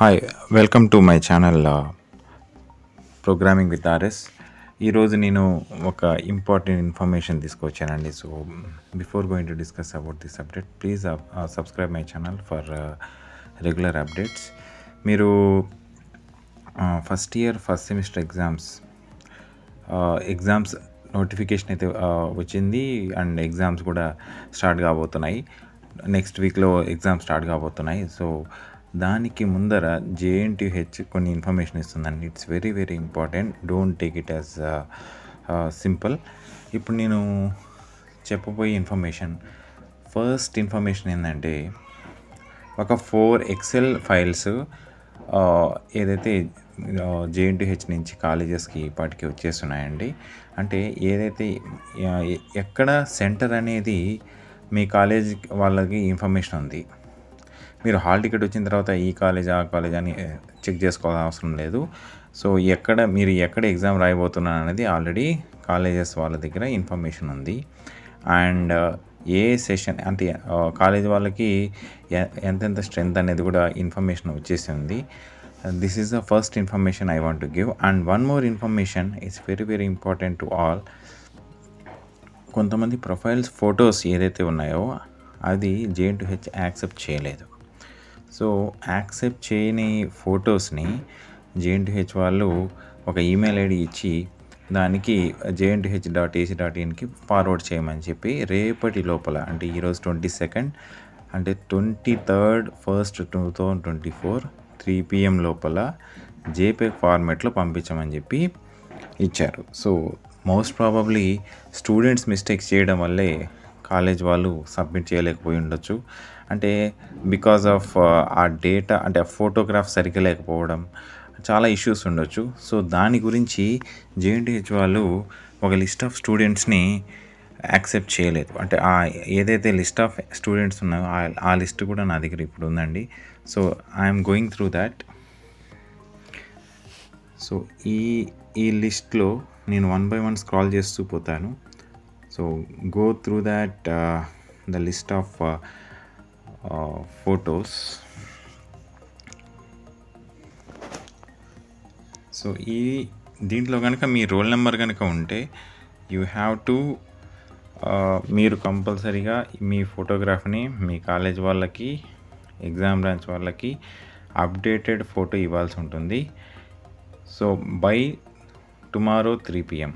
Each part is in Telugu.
Hi welcome to my channel programming with RS. ఈరోజు నేను ఒక ఇంపార్టెంట్ ఇన్ఫర్మేషన్ తీసుకొచ్చానండి. So before going to discuss about this update, please subscribe my channel for regular updates. మీరు first year first semester exams notification అయితే వచ్చింది అండ్ ఎగ్జామ్స్ కూడా స్టార్ట్ కాబోతున్నాయి. నెక్స్ట్ వీక్లో ఎగ్జామ్స్ స్టార్ట్ కాబోతున్నాయి. సో దానికి ముందర JNTH కొన్ని ఇన్ఫర్మేషన్ ఇస్తుందండి. It's very very important. Don't take it as simple. ఇప్పుడు నేను చెప్పబోయే ఫస్ట్ ఇన్ఫర్మేషన్ ఏంటంటే, ఒక 4 ఎక్సెల్ ఫైల్స్ ఏదైతే JNTH నుంచి కాలేజెస్కి ఇప్పటికి వచ్చేస్తున్నాయండి. అంటే ఏదైతే ఎక్కడ సెంటర్ అనేది మీ కాలేజ్ వాళ్ళకి ఇన్ఫర్మేషన్ ఉంది. మీరు హాల్ టికెట్ వచ్చిన తర్వాత ఈ కాలేజ్ ఆ కాలేజ్ అని చెక్ చేసుకోవాల్సిన అవసరం లేదు. సో మీరు ఎక్కడ ఎగ్జామ్ రాయబోతున్నారు అనేది ఆల్రెడీ కాలేజెస్ వాళ్ళ దగ్గర ఇన్ఫర్మేషన్ ఉంది. అండ్ ఏ సెషన్ అంటే కాలేజ్ వాళ్ళకి ఎంతెంత స్ట్రెంత్ అనేది కూడా ఇన్ఫర్మేషన్ వచ్చేసి ఉంది. This is the first information I want to give. And one more information is very very important to all. కొంతమంది ప్రొఫైల్స్ ఫొటోస్ ఏదైతే ఉన్నాయో అది JNTH యాక్సెప్ట్ చేయలేదు. సో యాక్సెప్ట్ చేయని ఫొటోస్ని JNTH వాళ్ళు ఒక ఈమెయిల్ ఐడి ఇచ్చి దానికి JNTH.ac.inకి ఫార్వర్డ్ చేయమని చెప్పి రేపటి లోపల, అంటే ఈరోజు 22 అంటే 23rd 1st 2024 3 PM లోపల JPEG ఫార్మాట్లో పంపించమని చెప్పి ఇచ్చారు. So most probably students mistakes చేయడం వల్లే కాలేజ్ వాళ్ళు సబ్మిట్ చేయలేకపోయి ఉండొచ్చు. అంటే బికాజ్ ఆఫ్ ఆ డేటా అంటే ఆ ఫోటోగ్రాఫ్ సరిగ్గా లేకపోవడం చాలా ఇష్యూస్ ఉండొచ్చు. సో దాని గురించి JNTH వాళ్ళు ఒక లిస్ట్ ఆఫ్ స్టూడెంట్స్ని యాక్సెప్ట్ చేయలేదు. అంటే ఏదైతే లిస్ట్ ఆఫ్ స్టూడెంట్స్ ఉన్నాయో ఆ లిస్ట్ కూడా నా దగ్గర ఇప్పుడు ఉందండి. So I'm going through that. So ఈ లిస్ట్లో నేను 1 by 1 స్క్రాల్ చేస్తూ పోతాను. So go through that the list of photos. So దీంట్లో కనుక మీ రోల్ నెంబర్ కనుక ఉంటే యూ హ్యావ్ టు మీరు కంపల్సరీగా మీ ఫోటోగ్రాఫ్ని మీ కాలేజ్ వాళ్ళకి, ఎగ్జామ్ బ్రాంచ్ వాళ్ళకి అప్డేటెడ్ ఫోటో ఇవ్వాల్సి ఉంటుంది. So by tomorrow 3 PM.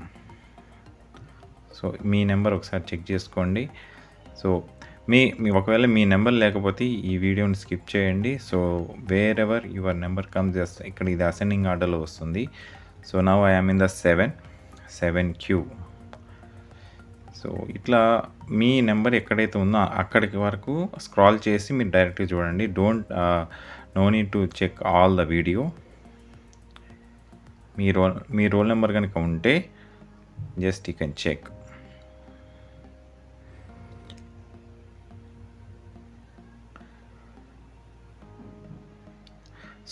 So me number ఒకసారి చెక్ చేసుకోండి. సో మీ ఒకవేళ మీ నెంబర్ లేకపోతే ఈ వీడియోని స్కిప్ చేయండి. So where ever your number comes, ఇక్కడ ఇది అసెండింగ్ ఆర్డర్లో వస్తుంది. So now I am in the 7Q. So ఇట్లా మీ నెంబర్ ఎక్కడైతే ఉందో అక్కడికి వరకు స్క్రాల్ చేసి మీరు డైరెక్ట్గా చూడండి. No need to check all the video. మీ రోల్ నెంబర్ కనుక ఉంటే just you can check.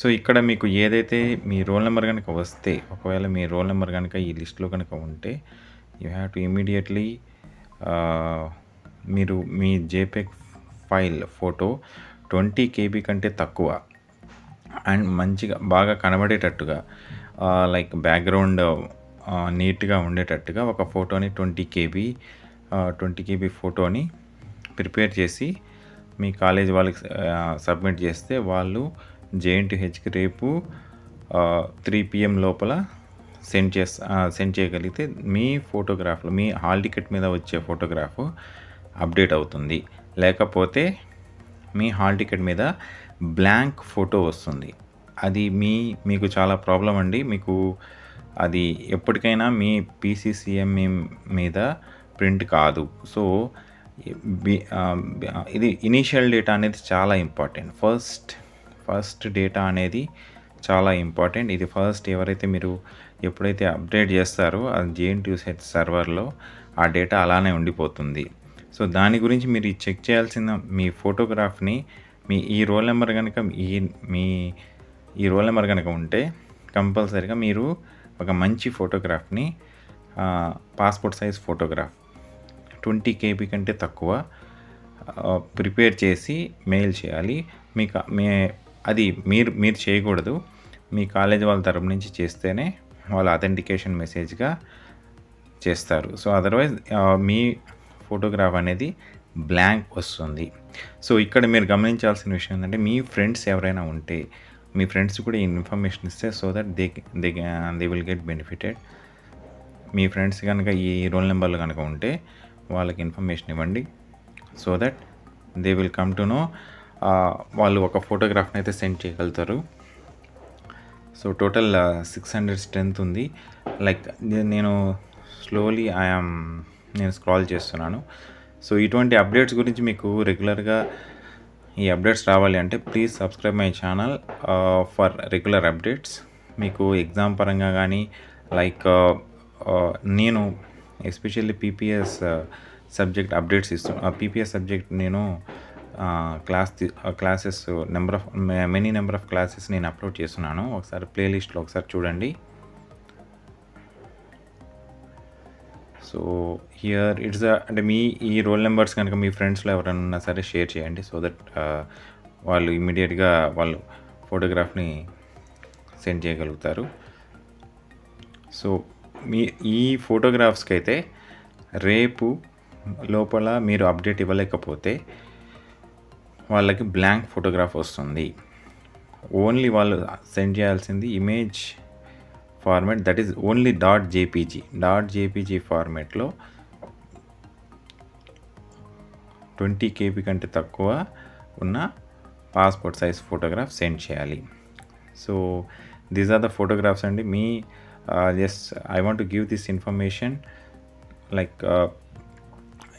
So ఇక్కడ మీకు ఏదైతే మీ రోల్ నెంబర్ కనుక వస్తే, ఒకవేళ మీ రోల్ నెంబర్ కనుక ఈ లిస్ట్లో కనుక ఉంటే యూ హ్యావ్ టు ఇమీడియట్లీ మీరు మీ JPEG ఫైల్ ఫోటో 20 KB కంటే తక్కువ అండ్ మంచిగా బాగా కనబడేటట్టుగా, లైక్ బ్యాక్గ్రౌండ్ నీట్గా ఉండేటట్టుగా ఒక ఫోటోని 20 KB ఫోటోని ప్రిపేర్ చేసి మీ కాలేజ్ వాళ్ళకి సబ్మిట్ చేస్తే వాళ్ళు JNTHకి రేపు 3 PM లోపల సెండ్ చేయగలిగితే మీ ఫోటోగ్రాఫ్లో మీ హాల్ టికెట్ మీద వచ్చే ఫోటోగ్రాఫ్ అప్డేట్ అవుతుంది. లేకపోతే మీ హాల్ టికెట్ మీద బ్లాంక్ ఫోటో వస్తుంది. అది మీకు చాలా ప్రాబ్లం అండి. మీకు అది ఎప్పటికైనా మీ PCCME మీద ప్రింట్ కాదు. సో ఇది ఇనీషియల్ డేటా అనేది చాలా ఇంపార్టెంట్. ఫస్ట్ డేటా అనేది చాలా ఇంపార్టెంట్. ఇది ఫస్ట్ ఎవరైతే మీరు ఎప్పుడైతే అప్డేట్ చేస్తారో అది JNTH సర్వర్లో ఆ డేటా అలానే ఉండిపోతుంది. సో దాని గురించి మీరు చెక్ చేయాల్సిన మీ ఫోటోగ్రాఫ్ని ఈ రోల్ నెంబర్ కనుక ఈ రోల్ నెంబర్ కనుక ఉంటే కంపల్సరీగా మీరు ఒక మంచి ఫోటోగ్రాఫ్ని, పాస్పోర్ట్ సైజ్ ఫోటోగ్రాఫ్ 20 KB కంటే తక్కువ ప్రిపేర్ చేసి మెయిల్ చేయాలి. మీ అది మీరు చేయకూడదు. మీ కాలేజ్ వాళ్ళ తరపు నుంచి చేస్తేనే వాళ్ళు అథెంటికేషన్ మెసేజ్‌గా చేస్తారు. సో, అదర్‌వైజ్ మీ ఫోటోగ్రాఫ్ అనేది బ్లాంక్ వస్తుంది. సో, ఇక్కడ మీరు గమనించాల్సిన విషయం ఏంటంటే, మీ ఫ్రెండ్స్ ఎవరైనా ఉంటే, మీ ఫ్రెండ్స్ కూడా ఈ ఇన్ఫర్మేషన్ ఇస్తే so that they will get benefited. Me friends కనుక ఈ రోల్ నెంబర్లు కనుక ఉంటే వాళ్ళకి ఇన్ఫర్మేషన్ ఇవ్వండి. So that they will come to know. వాళ్ళు ఒక ఫోటోగ్రాఫ్‌ని అయితే సెండ్ చేయగలుగుతారు. సో, టోటల్ 600 స్ట్రెంత్ ఉంది. లైక్ నేను స్లోలీ నేను స్క్రాల్ చేస్తున్నాను. సో, ఇటువంటి అప్డేట్స్ గురించి మీకు రెగ్యులర్గా ఈ అప్డేట్స్ రావాలి అంటే please subscribe my channel for regular updates. మీకు ఎగ్జామ్ పరంగా కానీ లైక్ నేను especially subject updates PPS subject నేను classes many number of classes నేను అప్లోడ్ చేస్తున్నాను. ఒకసారి ప్లేలిస్ట్లో ఒకసారి చూడండి. సో హియర్ ఇట్స్ అంటే ఈ రోల్ నెంబర్స్ కనుక మీ ఫ్రెండ్స్లో ఎవరైనా ఉన్నా సరే షేర్ చేయండి. సో దట్ వాళ్ళు ఇమ్మీడియట్గా వాళ్ళు ఫోటోగ్రాఫ్ని సెండ్ చేయగలుగుతారు. సో ఈ ఫోటోగ్రాఫ్స్కి అయితే రేపు లోపల మీరు అప్డేట్ ఇవ్వలేకపోతే వాళ్ళకి బ్లాంక్ ఫోటోగ్రాఫ్ వస్తుంది. ఓన్లీ వాళ్ళు సెండ్ చేయాల్సింది image format that is only .jpg ఫార్మాట్లో 20 KB కంటే తక్కువ ఉన్న పాస్పోర్ట్ సైజ్ ఫోటోగ్రాఫ్ సెండ్ చేయాలి. So these are the photographs అండి. Just I want to give this information. Like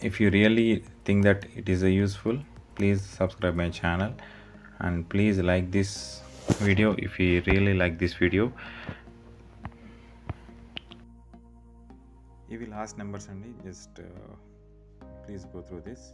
if you really think that it is useful, please subscribe my channel and please like this video if you really like this video. ఇవి లాస్ట్ నెంబర్స్ అండి. Just please go through this.